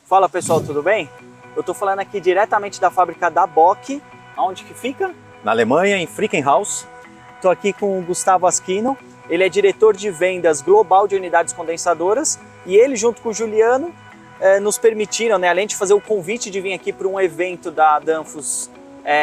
Fala pessoal, tudo bem? Eu tô falando aqui diretamente da fábrica da Bock. Onde que fica? Na Alemanha, em Frickenhaus. Tô aqui com o Gustavo Aschino. Ele é diretor de vendas global de unidades condensadoras e ele, junto com o Juliano, nos permitiram, né, além de fazer o convite de vir aqui para um evento da Danfoss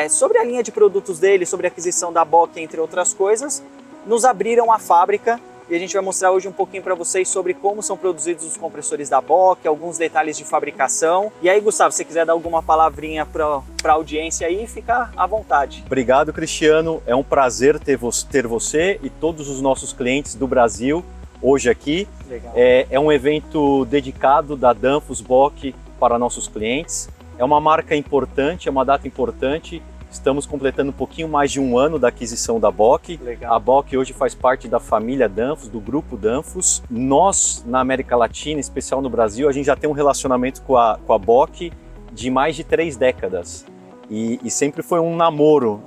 sobre a linha de produtos dele, sobre a aquisição da Bock, entre outras coisas, nos abriram a fábrica e a gente vai mostrar hoje um pouquinho para vocês sobre como são produzidos os compressores da Bock, alguns detalhes de fabricação. E aí, Gustavo, se você quiser dar alguma palavrinha para a audiência aí, fica à vontade. Obrigado, Cristiano. É um prazer ter você e todos os nossos clientes do Brasil hoje aqui. Legal. É um evento dedicado da Danfoss Bock para nossos clientes. É uma marca importante, é uma data importante. Estamos completando um pouquinho mais de um ano da aquisição da Bock. Legal. A Bock hoje faz parte da família Danfoss, do grupo Danfoss. Nós, na América Latina, em especial no Brasil, a gente já tem um relacionamento com a Bock de mais de 3 décadas. E sempre foi um namoro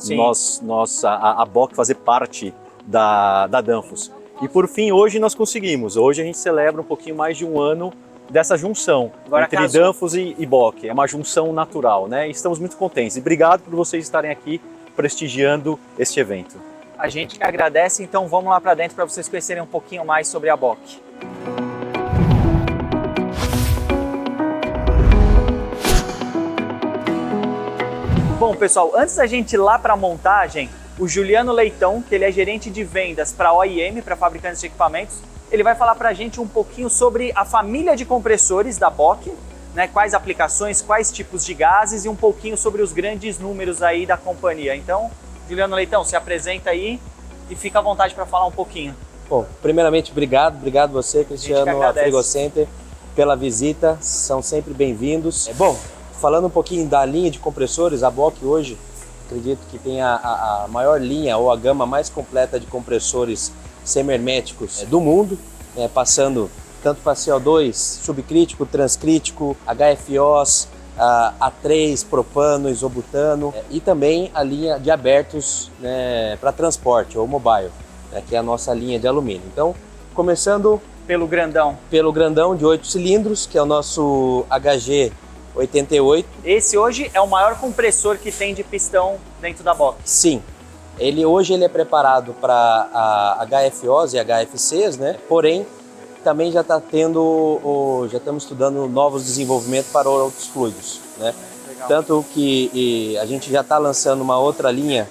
a Bock fazer parte da Danfoss. E por fim, hoje nós conseguimos. Hoje a gente celebra um pouquinho mais de um ano dessa junção entre Danfoss e Bock. É uma junção natural, né? E estamos muito contentes. E obrigado por vocês estarem aqui prestigiando este evento. A gente que agradece, então vamos lá para dentro para vocês conhecerem um pouquinho mais sobre a Bock. Bom, pessoal, antes da gente ir lá para a montagem, o Juliano Leitão, que ele é gerente de vendas para a OEM, para fabricantes de equipamentos, ele vai falar para a gente um pouquinho sobre a família de compressores da Bock, né, quais aplicações, quais tipos de gases e um pouquinho sobre os grandes números aí da companhia. Então, Juliano Leitão, se apresenta aí e fica à vontade para falar um pouquinho. Bom, primeiramente, obrigado você, Cristiano, a Frigocenter, pela visita, são sempre bem-vindos. Bom, falando um pouquinho da linha de compressores, a Bock hoje, acredito que tem a maior linha ou a gama mais completa de compressores semi-herméticos do mundo, passando tanto para CO2, subcrítico, transcrítico, HFOs, A3, propano, isobutano e também a linha de abertos, né, para transporte ou mobile, que é a nossa linha de alumínio. Então, começando pelo grandão de 8 cilindros, que é o nosso HG 88. Esse hoje é o maior compressor que tem de pistão dentro da Bock. Sim. Hoje ele é preparado para HFOs e HFCs, né? Porém, também já estamos estudando novos desenvolvimentos para outros fluidos, né? Legal. Tanto que a gente já está lançando uma outra linha,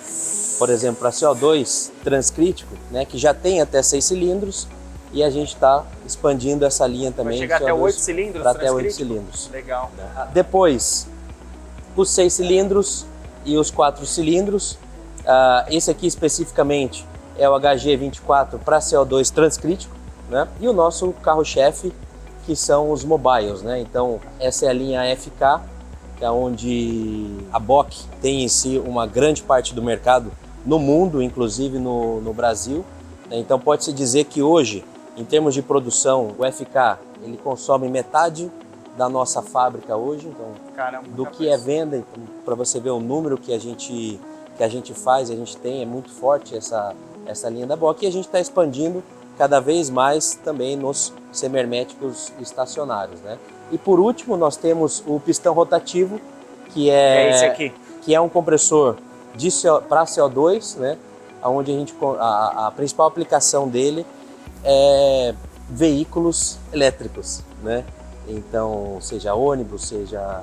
por exemplo, para CO2 transcrítico, né? Que já tem até 6 cilindros e a gente está expandindo essa linha também. Vai chegar até 8 cilindros? Para até 8 cilindros. Legal. Depois, os 6 cilindros e os 4 cilindros. Esse aqui especificamente é o HG24 para CO2 transcrítico, né? E o nosso carro-chefe, que são os mobiles, né? Então, essa é a linha FK, que é onde a Bock tem em si uma grande parte do mercado no mundo, inclusive no Brasil. Então, pode-se dizer que hoje, em termos de produção, o FK ele consome metade da nossa fábrica hoje. Então, caramba, do que é venda, então, para você ver o número que a gente faz, a gente tem, é muito forte essa linha da Bock, e a gente está expandindo cada vez mais também nos semi-herméticos estacionários, né? E por último, nós temos o pistão rotativo, que é esse aqui, que é um compressor para CO2, né? Onde a principal aplicação dele é veículos elétricos, né? Então, seja ônibus, seja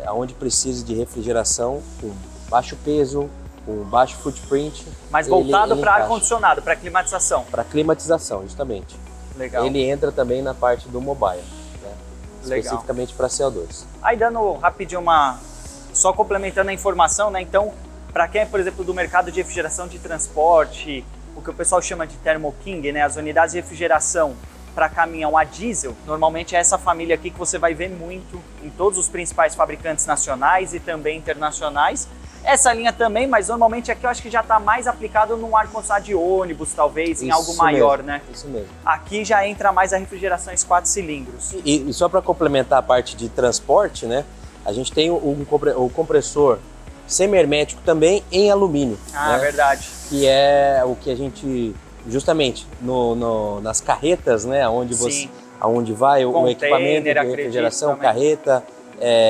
aonde precise de refrigeração com baixo peso, com baixo footprint. Mas voltado para ar-condicionado, para climatização. Para climatização, justamente. Legal. Ele entra também na parte do mobile, né? Legal. Especificamente para CO2. Aí dando rapidinho só complementando a informação, né? Então, para quem é, por exemplo, do mercado de refrigeração de transporte, o que o pessoal chama de Thermo King, né? As unidades de refrigeração para caminhão a diesel, normalmente é essa família aqui que você vai ver muito em todos os principais fabricantes nacionais e também internacionais. Essa linha também, mas normalmente aqui eu acho que já está mais aplicado num ar-condicionado de ônibus, talvez, em algo maior, mesmo, né? Isso mesmo. Aqui já entra mais a refrigeração em 4 cilindros. E só para complementar a parte de transporte, né? A gente tem o compressor semi-hermético também em alumínio. Ah, né? Verdade. Que é o que a gente, justamente, nas carretas, né? Onde aonde vai o equipamento de acredito refrigeração, também. carreta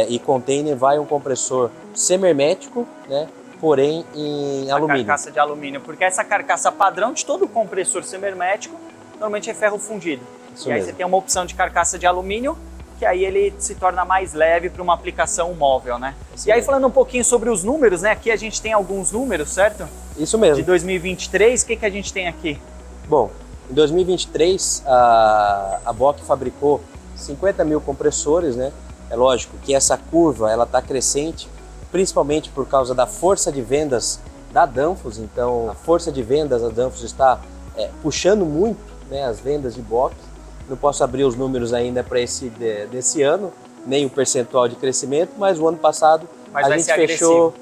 e container, vai um compressor semi-hermético, né? Porém em alumínio. Carcaça de alumínio, porque essa carcaça padrão de todo compressor semi-hermético normalmente é ferro fundido. Isso e aí mesmo. você tem uma opção de carcaça de alumínio, que aí ele se torna mais leve para uma aplicação móvel, né? Isso E aí mesmo. falando um pouquinho sobre os números, né? Aqui a gente tem alguns números, certo? Isso De mesmo. 2023, o que a gente tem aqui? Bom, em 2023 a Bock fabricou 50 mil compressores, né? É lógico que essa curva ela está crescente, principalmente por causa da força de vendas da Danfoss. Então, a força de vendas da Danfoss está puxando muito, né, as vendas de Bock. Não posso abrir os números ainda para desse ano, nem o percentual de crescimento, mas o ano passado Mas a vai gente ser fechou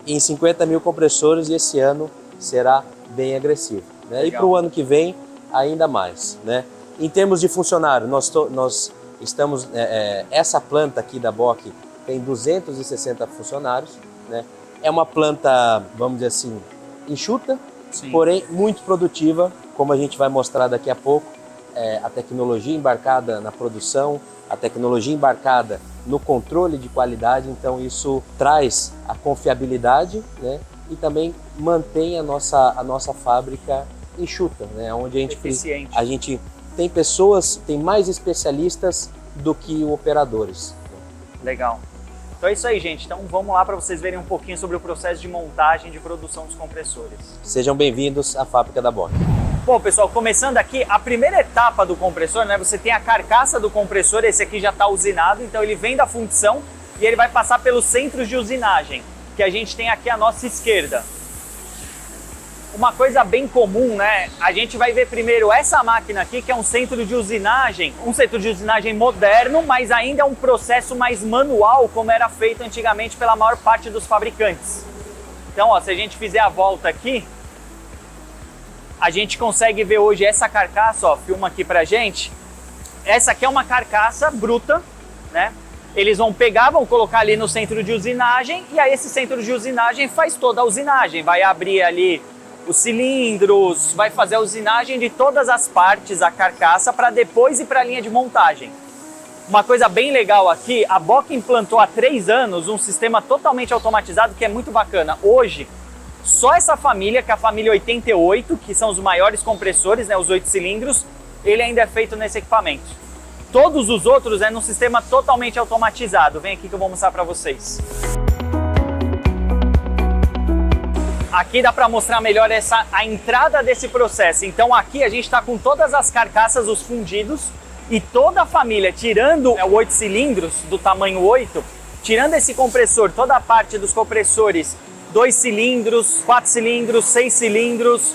em 50 mil compressores e esse ano será bem agressivo, né? E Legal. para o ano que vem, ainda mais, né? Em termos de funcionário, nós estamos... essa planta aqui da Bock tem 260 funcionários, né? É uma planta, vamos dizer assim, enxuta, Sim. porém muito produtiva, como a gente vai mostrar daqui a pouco. A tecnologia embarcada na produção, a tecnologia embarcada no controle de qualidade, então isso traz a confiabilidade, né? E também mantém a nossa fábrica enxuta, né? Onde Eficiente. a gente tem pessoas, tem mais especialistas do que operadores. Legal. Então é isso aí, gente. Então vamos lá para vocês verem um pouquinho sobre o processo de montagem e de produção dos compressores. Sejam bem-vindos à fábrica da Bock. Bom, pessoal, começando aqui, a primeira etapa do compressor, né? Você tem a carcaça do compressor, esse aqui já está usinado, então ele vem da fundição e ele vai passar pelos centros de usinagem, que a gente tem aqui à nossa esquerda. Uma coisa bem comum, né? A gente vai ver primeiro essa máquina aqui, que é um centro de usinagem moderno, mas ainda é um processo mais manual, como era feito antigamente pela maior parte dos fabricantes. Então, ó, se a gente fizer a volta aqui, a gente consegue ver hoje essa carcaça, ó, filma aqui pra gente. Essa aqui é uma carcaça bruta, né? Eles vão colocar ali no centro de usinagem, e aí esse centro de usinagem faz toda a usinagem, vai abrir ali os cilindros, vai fazer a usinagem de todas as partes da carcaça para depois ir para a linha de montagem. Uma coisa bem legal aqui, a Bock implantou há 3 anos um sistema totalmente automatizado que é muito bacana. Hoje, só essa família, que é a família 88, que são os maiores compressores, né, os 8 cilindros, ele ainda é feito nesse equipamento. Todos os outros é num sistema totalmente automatizado. Vem aqui que eu vou mostrar para vocês. Aqui dá para mostrar melhor a entrada desse processo. Então aqui a gente está com todas as carcaças, os fundidos, e toda a família, tirando o 8 cilindros do tamanho 8, tirando esse compressor, toda a parte dos compressores 2 cilindros, 4 cilindros, 6 cilindros,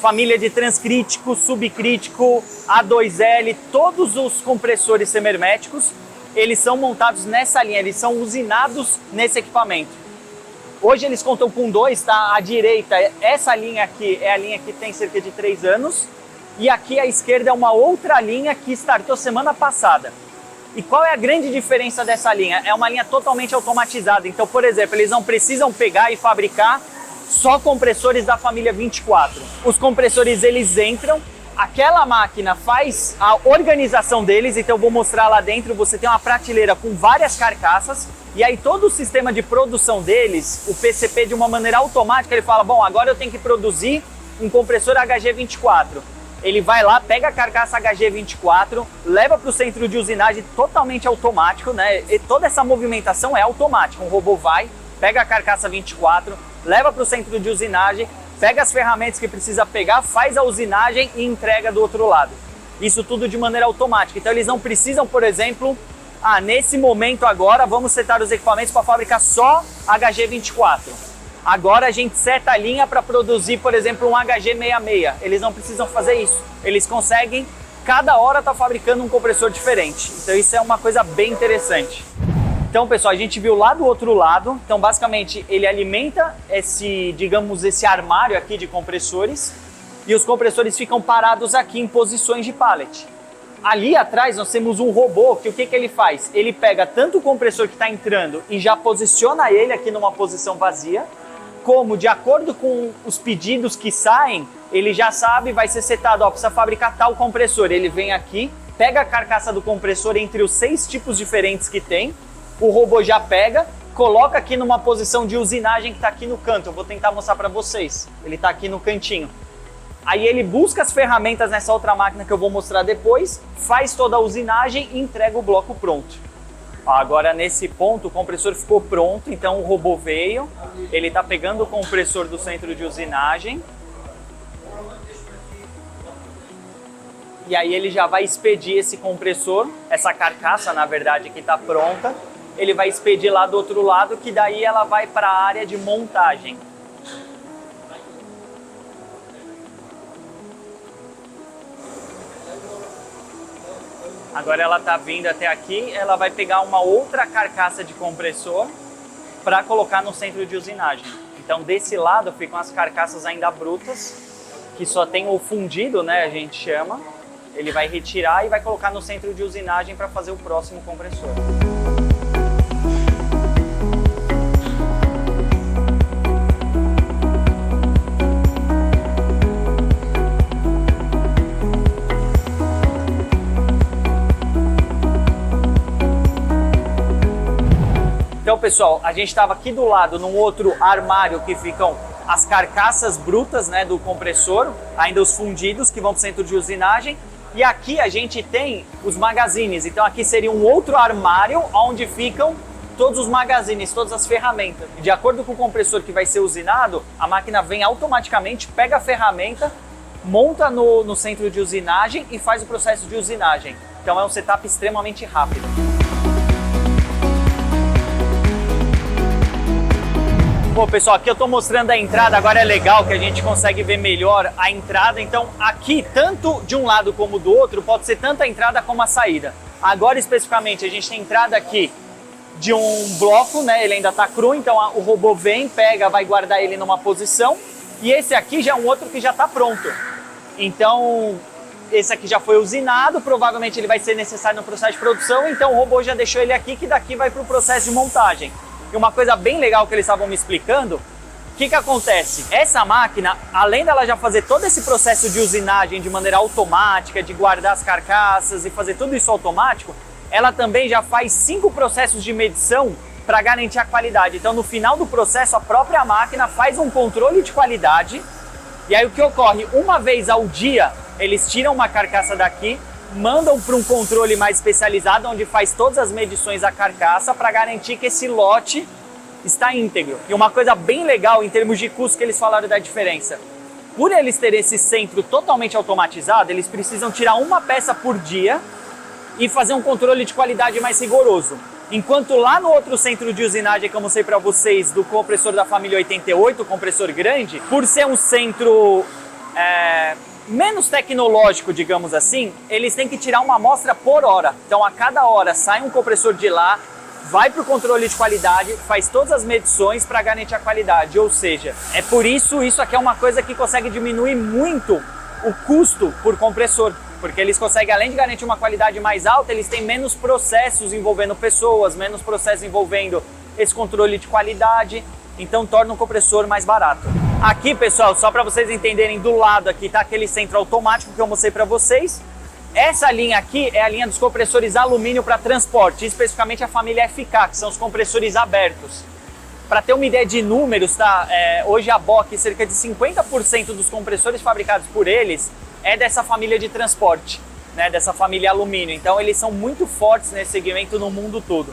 família de transcrítico, subcrítico, A2L, todos os compressores semi-herméticos, eles são montados nessa linha, eles são usinados nesse equipamento. Hoje eles contam com 2, tá? À direita, essa linha aqui é a linha que tem cerca de 3 anos, e aqui à esquerda é uma outra linha que startou semana passada. E qual é a grande diferença dessa linha? É uma linha totalmente automatizada. Então, por exemplo, eles não precisam pegar e fabricar só compressores da família 24. Os compressores, eles entram, aquela máquina faz a organização deles, então eu vou mostrar lá dentro, você tem uma prateleira com várias carcaças, e aí todo o sistema de produção deles, o PCP de uma maneira automática, ele fala, bom, agora eu tenho que produzir um compressor HG24. Ele vai lá, pega a carcaça HG24, leva para o centro de usinagem totalmente automático, né? E toda essa movimentação é automática. Um robô vai, pega a carcaça 24, leva para o centro de usinagem, pega as ferramentas que precisa pegar, faz a usinagem e entrega do outro lado. Isso tudo de maneira automática. Então eles não precisam, por exemplo, nesse momento agora vamos setar os equipamentos para fabricar só HG24. Agora a gente seta a linha para produzir, por exemplo, um HG66. Eles não precisam fazer isso. Eles conseguem, cada hora tá fabricando um compressor diferente. Então isso é uma coisa bem interessante. Então, pessoal, a gente viu lá do outro lado. Então, basicamente, ele alimenta esse armário aqui de compressores. E os compressores ficam parados aqui em posições de pallet. Ali atrás nós temos um robô que o que ele faz? Ele pega tanto o compressor que está entrando e já posiciona ele aqui numa posição vazia, como de acordo com os pedidos que saem, ele já sabe, vai ser setado, ó, precisa fabricar tal compressor. Ele vem aqui, pega a carcaça do compressor entre os 6 tipos diferentes que tem, o robô já pega, coloca aqui numa posição de usinagem que está aqui no canto. Eu vou tentar mostrar para vocês. Ele está aqui no cantinho. Aí ele busca as ferramentas nessa outra máquina que eu vou mostrar depois, faz toda a usinagem e entrega o bloco pronto. Agora nesse ponto o compressor ficou pronto, então o robô veio, ele está pegando o compressor do centro de usinagem. E aí ele já vai expedir esse compressor, essa carcaça na verdade que está pronta. Ele vai expedir lá do outro lado, que daí ela vai para a área de montagem. Agora ela está vindo até aqui, ela vai pegar uma outra carcaça de compressor para colocar no centro de usinagem. Então desse lado ficam as carcaças ainda brutas, que só tem o fundido, né, a gente chama. Ele vai retirar e vai colocar no centro de usinagem para fazer o próximo compressor. Então, pessoal, a gente estava aqui do lado, num outro armário que ficam as carcaças brutas, né, do compressor, ainda os fundidos que vão para o centro de usinagem. E aqui a gente tem os magazines. Então aqui seria um outro armário onde ficam todos os magazines, todas as ferramentas. De acordo com o compressor que vai ser usinado, a máquina vem automaticamente, pega a ferramenta, monta no centro de usinagem e faz o processo de usinagem. Então é um setup extremamente rápido. Bom, pessoal, aqui eu estou mostrando a entrada, agora é legal que a gente consegue ver melhor a entrada. Então aqui, tanto de um lado como do outro, pode ser tanto a entrada como a saída. Agora especificamente a gente tem entrada aqui de um bloco, né? Ele ainda está cru, então o robô vem, pega, vai guardar ele numa posição. E esse aqui já é um outro que já está pronto. Então esse aqui já foi usinado, provavelmente ele vai ser necessário no processo de produção, então o robô já deixou ele aqui, que daqui vai para o processo de montagem. E uma coisa bem legal que eles estavam me explicando, o que acontece? Essa máquina, além dela já fazer todo esse processo de usinagem de maneira automática, de guardar as carcaças e fazer tudo isso automático, ela também já faz 5 processos de medição para garantir a qualidade. Então no final do processo, a própria máquina faz um controle de qualidade. E aí o que ocorre? Uma vez ao dia, eles tiram uma carcaça daqui, mandam para um controle mais especializado, onde faz todas as medições da carcaça para garantir que esse lote está íntegro. E uma coisa bem legal em termos de custo que eles falaram da diferença. Por eles terem esse centro totalmente automatizado, eles precisam tirar uma peça por dia e fazer um controle de qualidade mais rigoroso. Enquanto lá no outro centro de usinagem que eu mostrei para vocês, do compressor da família 88, o compressor grande, por ser um centro menos tecnológico, digamos assim, eles têm que tirar uma amostra por hora. Então a cada hora sai um compressor de lá, vai para o controle de qualidade, faz todas as medições para garantir a qualidade. Ou seja, é por isso aqui é uma coisa que consegue diminuir muito o custo por compressor. Porque eles conseguem, além de garantir uma qualidade mais alta, eles têm menos processos envolvendo pessoas, menos processos envolvendo esse controle de qualidade, então torna o compressor mais barato. Aqui, pessoal, só para vocês entenderem, do lado aqui está aquele centro automático que eu mostrei para vocês. Essa linha aqui é a linha dos compressores alumínio para transporte, especificamente a família FK, que são os compressores abertos. Para ter uma ideia de números, tá? Hoje a Bock, cerca de 50% dos compressores fabricados por eles é dessa família de transporte, né? Dessa família alumínio. Então eles são muito fortes nesse segmento no mundo todo.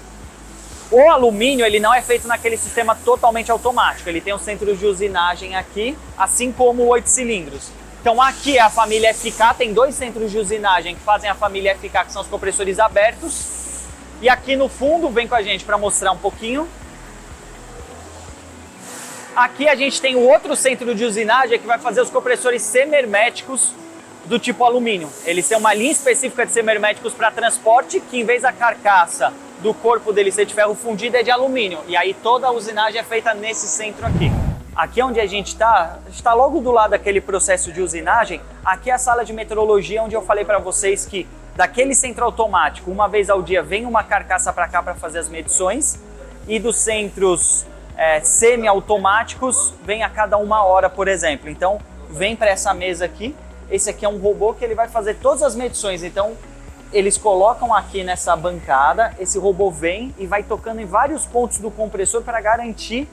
O alumínio, ele não é feito naquele sistema totalmente automático, ele tem um centro de usinagem aqui, assim como o 8 cilindros. Então aqui é a família FK, tem 2 centros de usinagem que fazem a família FK, que são os compressores abertos. E aqui no fundo, vem com a gente para mostrar um pouquinho. Aqui a gente tem o outro centro de usinagem que vai fazer os compressores semi-herméticos do tipo alumínio. Eles têm uma linha específica de semi-herméticos para transporte, que em vez da carcaça do corpo dele ser de ferro fundido, é de alumínio. E aí toda a usinagem é feita nesse centro aqui. Aqui onde a gente está logo do lado daquele processo de usinagem. Aqui é a sala de metrologia, onde eu falei para vocês que daquele centro automático, uma vez ao dia, vem uma carcaça para cá para fazer as medições. E dos centros semi-automáticos, vem a cada 1 hora, por exemplo. Então, vem para essa mesa aqui. Esse aqui é um robô que ele vai fazer todas as medições. Então, eles colocam aqui nessa bancada, esse robô vem e vai tocando em vários pontos do compressor para garantir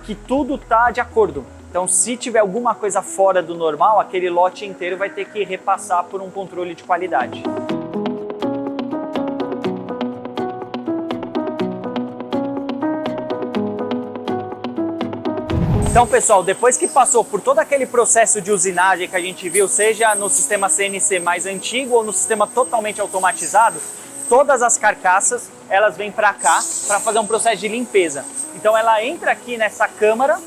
que tudo está de acordo. Então, se tiver alguma coisa fora do normal, aquele lote inteiro vai ter que repassar por um controle de qualidade. Então, pessoal, depois que passou por todo aquele processo de usinagem que a gente viu, seja no sistema CNC mais antigo ou no sistema totalmente automatizado, todas as carcaças, elas vêm para cá para fazer um processo de limpeza. Então, ela entra aqui nessa câmara,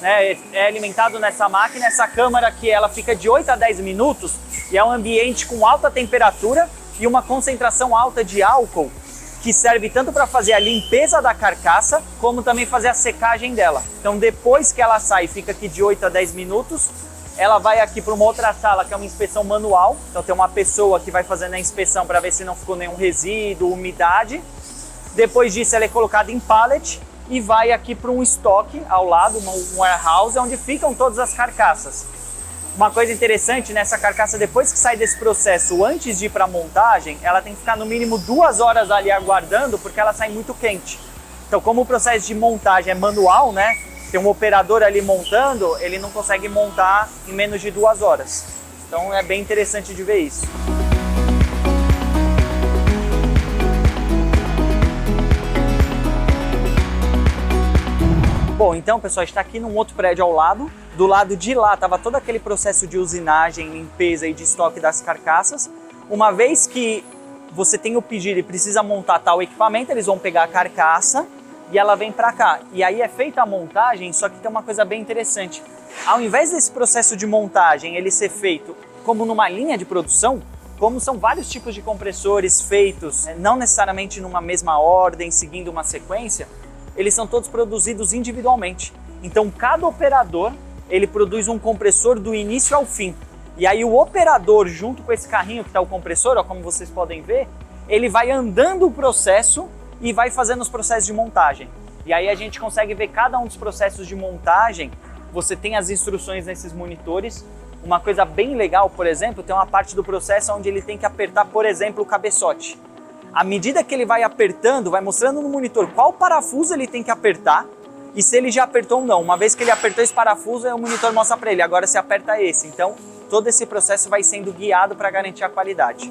né, é alimentado nessa máquina, essa câmara aqui ela fica de 8 a 10 minutos e é um ambiente com alta temperatura e uma concentração alta de álcool que serve tanto para fazer a limpeza da carcaça como também fazer a secagem dela. Então depois que ela sai, fica aqui de 8 a 10 minutos, ela vai aqui para uma outra sala que é uma inspeção manual, então tem uma pessoa que vai fazendo a inspeção para ver se não ficou nenhum resíduo, umidade. Depois disso ela é colocada em pallet e vai aqui para um estoque ao lado, um warehouse, onde ficam todas as carcaças. Uma coisa interessante nessa carcaça, depois que sai desse processo, antes de ir para a montagem, ela tem que ficar no mínimo 2 horas ali aguardando, porque ela sai muito quente. Então, como o processo de montagem é manual, né, tem um operador ali montando, ele não consegue montar em menos de 2 horas. Então, é bem interessante de ver isso. Bom, então, pessoal, a gente está aqui num outro prédio ao lado. Do lado de lá estava todo aquele processo de usinagem, limpeza e de estoque das carcaças. Uma vez que você tem o pedido e precisa montar tal equipamento, eles vão pegar a carcaça e ela vem para cá. E aí é feita a montagem, só que tem uma coisa bem interessante. Ao invés desse processo de montagem ele ser feito como numa linha de produção, como são vários tipos de compressores feitos, não necessariamente numa mesma ordem, seguindo uma sequência, eles são todos produzidos individualmente. Então cada operador ele produz um compressor do início ao fim. E aí o operador, junto com esse carrinho que está o compressor, ó, como vocês podem ver, ele vai andando o processo e vai fazendo os processos de montagem. E aí a gente consegue ver cada um dos processos de montagem. Você tem as instruções nesses monitores. Uma coisa bem legal, por exemplo, tem uma parte do processo onde ele tem que apertar, por exemplo, o cabeçote. À medida que ele vai apertando, vai mostrando no monitor qual parafuso ele tem que apertar e se ele já apertou ou não. Uma vez que ele apertou esse parafuso, o monitor mostra para ele, agora se aperta esse. Então, todo esse processo vai sendo guiado para garantir a qualidade.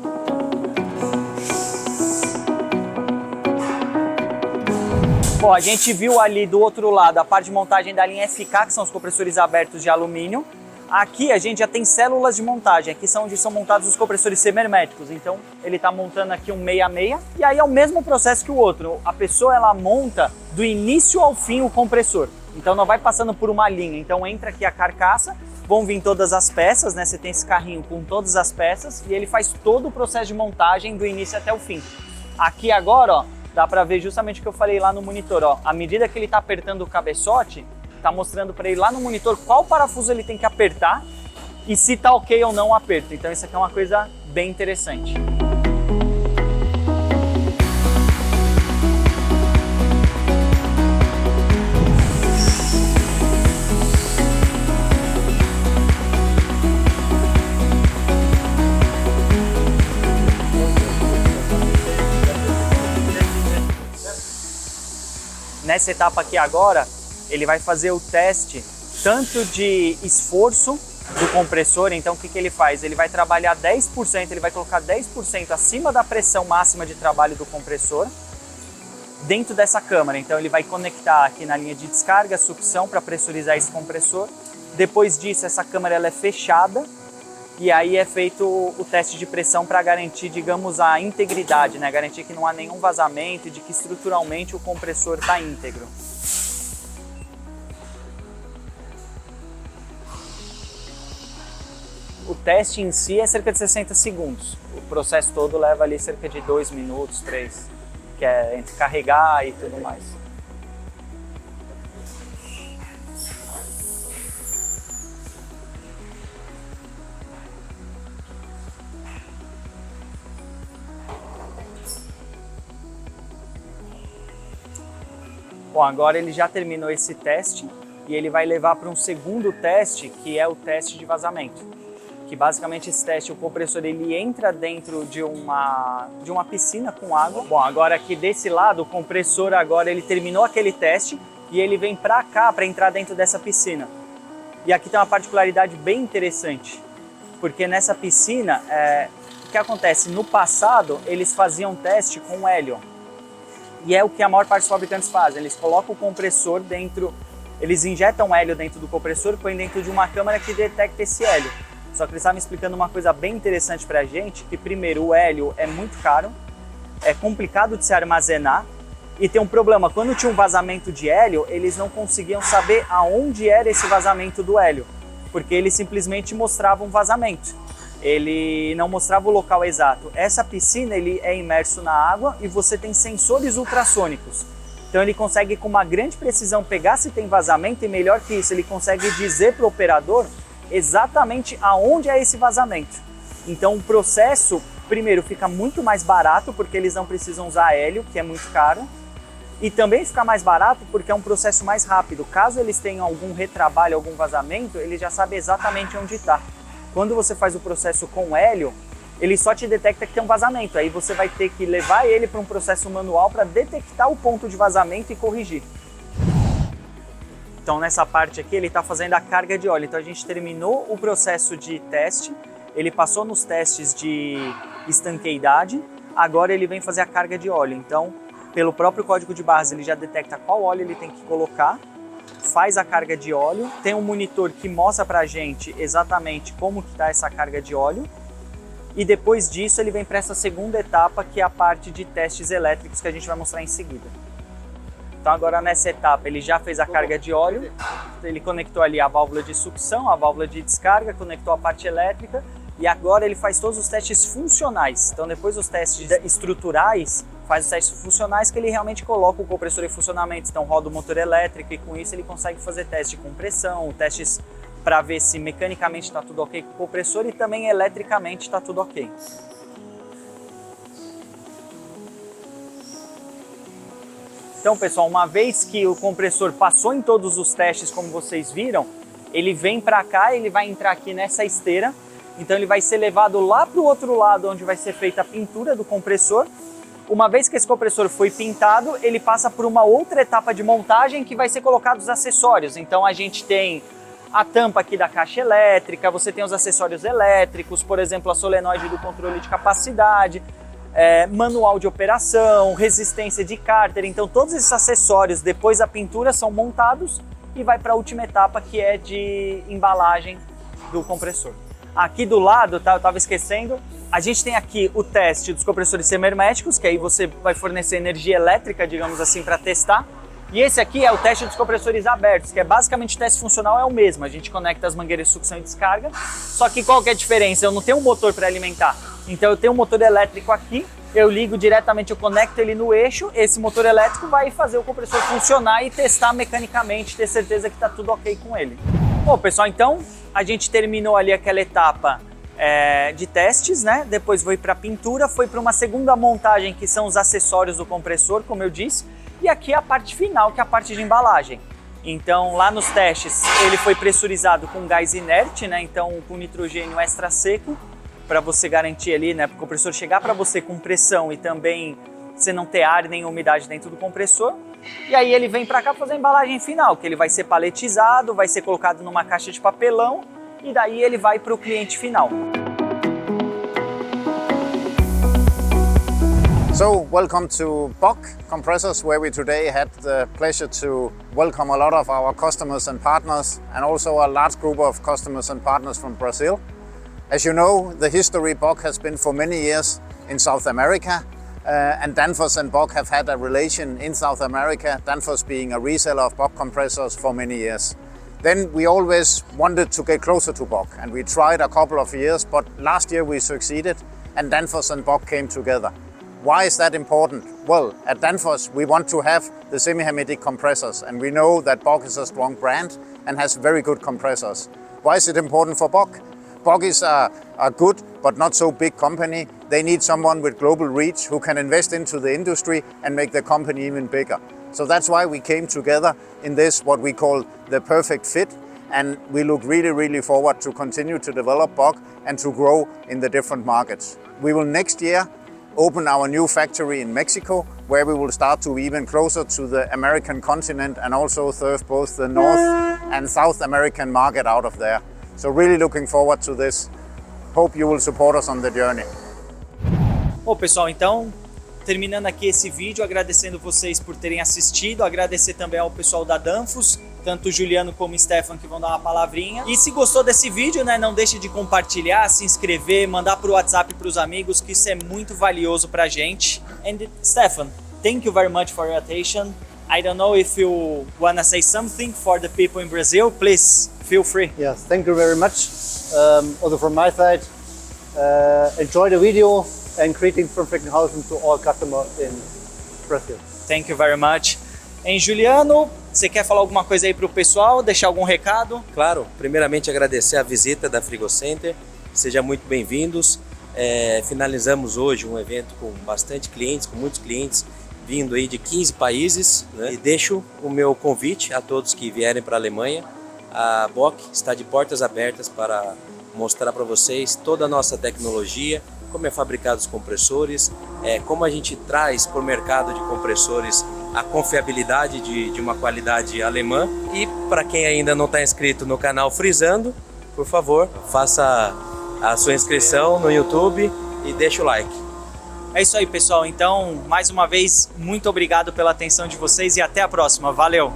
Bom, a gente viu ali do outro lado a parte de montagem da linha FK, que são os compressores abertos de alumínio. Aqui a gente já tem células de montagem, aqui são onde são montados os compressores semiherméticos. Então ele está montando aqui um 66 e aí é o mesmo processo que o outro. A pessoa ela monta do início ao fim o compressor, então não vai passando por uma linha. Então entra aqui a carcaça, vão vir todas as peças, né? Você tem esse carrinho com todas as peças e ele faz todo o processo de montagem do início até o fim. Aqui agora, ó, dá para ver justamente o que eu falei lá no monitor, ó. À medida que ele está apertando o cabeçote, está mostrando para ele lá no monitor qual parafuso ele tem que apertar e se está ok ou não o aperto. Então isso aqui é uma coisa bem interessante. Nessa etapa aqui agora, ele vai fazer o teste tanto de esforço do compressor. Então o que ele faz? Ele vai trabalhar 10%, ele vai colocar 10% acima da pressão máxima de trabalho do compressor dentro dessa câmara. Então ele vai conectar aqui na linha de descarga, sucção para pressurizar esse compressor. Depois disso essa câmara ela é fechada e aí é feito o teste de pressão para garantir, digamos, a integridade, né? Garantir que não há nenhum vazamento e de que estruturalmente o compressor está íntegro. O teste em si é cerca de 60 segundos. O processo todo leva ali cerca de 2 minutos, 3, que é entre carregar e tudo mais. Bom, agora ele já terminou esse teste e ele vai levar para um segundo teste, que é o teste de vazamento. que basicamente esse teste, o compressor ele entra dentro de uma piscina com água. Bom, agora aqui desse lado, o compressor agora ele terminou aquele teste e ele vem para cá para entrar dentro dessa piscina. E aqui tem uma particularidade bem interessante, porque nessa piscina, o que acontece? No passado, eles faziam teste com hélio. E é o que a maior parte dos fabricantes fazem, eles colocam o compressor dentro, eles injetam hélio dentro do compressor e põem dentro de uma câmara que detecta esse hélio. Só que eles estavam explicando uma coisa bem interessante pra gente, que primeiro o hélio é muito caro, é complicado de se armazenar e tem um problema, quando tinha um vazamento de hélio, eles não conseguiam saber aonde era esse vazamento do hélio, porque ele simplesmente mostrava um vazamento. Ele não mostrava o local exato. Essa piscina ele é imerso na água e você tem sensores ultrassônicos. Então ele consegue com uma grande precisão pegar se tem vazamento e melhor que isso, ele consegue dizer para o operador exatamente aonde é esse vazamento. Então o processo, primeiro, fica muito mais barato porque eles não precisam usar hélio, que é muito caro. E também fica mais barato porque é um processo mais rápido. Caso eles tenham algum retrabalho, algum vazamento, ele já sabe exatamente onde está. Quando você faz o processo com hélio, ele só te detecta que tem um vazamento. Aí você vai ter que levar ele para um processo manual para detectar o ponto de vazamento e corrigir. Então nessa parte aqui ele está fazendo a carga de óleo. Então a gente terminou o processo de teste, ele passou nos testes de estanqueidade, agora ele vem fazer a carga de óleo. Então pelo próprio código de barras ele já detecta qual óleo ele tem que colocar, faz a carga de óleo, tem um monitor que mostra pra gente exatamente como que está essa carga de óleo e depois disso ele vem para essa segunda etapa que é a parte de testes elétricos que a gente vai mostrar em seguida. Então agora nessa etapa ele já fez a carga de óleo, ele conectou ali a válvula de sucção, a válvula de descarga, conectou a parte elétrica e agora ele faz todos os testes funcionais. Então depois dos testes estruturais, faz os testes funcionais que ele realmente coloca o compressor em funcionamento, então roda o motor elétrico e com isso ele consegue fazer teste de compressão, testes para ver se mecanicamente está tudo ok com o compressor e também eletricamente está tudo ok. Então pessoal, uma vez que o compressor passou em todos os testes como vocês viram, ele vem para cá, ele vai entrar aqui nessa esteira, então ele vai ser levado lá para o outro lado onde vai ser feita a pintura do compressor. Uma vez que esse compressor foi pintado, ele passa por uma outra etapa de montagem que vai ser colocado os acessórios. Então a gente tem a tampa aqui da caixa elétrica, você tem os acessórios elétricos, por exemplo, a solenoide do controle de capacidade, manual de operação, resistência de cárter. Então todos esses acessórios depois da pintura são montados e vai para a última etapa que é de embalagem do compressor. Aqui do lado, tá, eu estava esquecendo, a gente tem aqui o teste dos compressores semiherméticos, que aí você vai fornecer energia elétrica, digamos assim, para testar. E esse aqui é o teste dos compressores abertos, que é basicamente o teste funcional é o mesmo. A gente conecta as mangueiras de sucção e descarga, só que qual que é a diferença? Eu não tenho um motor para alimentar, então eu tenho um motor elétrico aqui, eu ligo diretamente, eu conecto ele no eixo, esse motor elétrico vai fazer o compressor funcionar e testar mecanicamente, ter certeza que está tudo ok com ele. Bom pessoal, então a gente terminou ali aquela etapa de testes, né? Depois foi para pintura, foi para uma segunda montagem que são os acessórios do compressor, como eu disse, e aqui a parte final, que é a parte de embalagem. Então lá nos testes ele foi pressurizado com gás inerte, né? Então com nitrogênio extra seco, para você garantir ali, né? Para o compressor chegar para você com pressão e também você não ter ar nem umidade dentro do compressor. E aí ele vem para cá fazer a embalagem final, que ele vai ser paletizado, vai ser colocado numa caixa de papelão e daí ele vai para o cliente final. So, welcome to Bock Compressors, where we today had the pleasure to welcome a lot of our customers and partners, and also a large group of customers and partners from Brazil. As you know, the history Bock has been for many years in South America, and Danfoss and Bock have had a relation in South America, Danfoss being a reseller of Bock compressors for many years. Then we always wanted to get closer to Bock, and we tried a couple of years, but last year we succeeded, and Danfoss and Bock came together. Why is that important? Well, at Danfoss we want to have the semi-hermetic compressors, and we know that Bock is a strong brand and has very good compressors. Why is it important for Bock? Bock is a good but not so big company. They need someone with global reach who can invest into the industry and make the company even bigger. So that's why we came together in this, what we call the perfect fit. and we look really forward to continue to develop Bock and to grow in the different markets. We will next year open our new factory in Mexico, where we will start to even closer to the American continent and also serve both the North and South American market out of there. So really looking forward to this. Hope you will support us on the journey. Bom, pessoal, então, terminando aqui esse vídeo, agradecendo vocês por terem assistido, agradecer também ao pessoal da Danfoss, tanto o Juliano como o Stefan, que vão dar uma palavrinha. E se gostou desse vídeo, né, não deixe de compartilhar, se inscrever, mandar pro WhatsApp pros amigos, que isso é muito valioso pra gente. And Stefan, thank you very much for your attention. I don't know if you wanna say something for the people in Brazil, please feel free. Yes, thank you very much. Also from my side, enjoy the video and greetings from Frickenhausen to all customers in Brazil. Thank you very much. Hein, Juliano, você quer falar alguma coisa aí pro pessoal, deixar algum recado? Claro, primeiramente agradecer a visita da Frigocenter, sejam muito bem-vindos. Finalizamos hoje um evento com bastante clientes, com muitos clientes vindo aí de 15 países, né? E deixo o meu convite a todos que vierem para a Alemanha. A Bock está de portas abertas para mostrar para vocês toda a nossa tecnologia, como é fabricado os compressores, como a gente traz para o mercado de compressores a confiabilidade de uma qualidade alemã. E para quem ainda não está inscrito no canal Frisando, por favor, faça a sua inscrição no YouTube e deixa o like. É isso aí, pessoal. Então, mais uma vez, muito obrigado pela atenção de vocês e até a próxima. Valeu!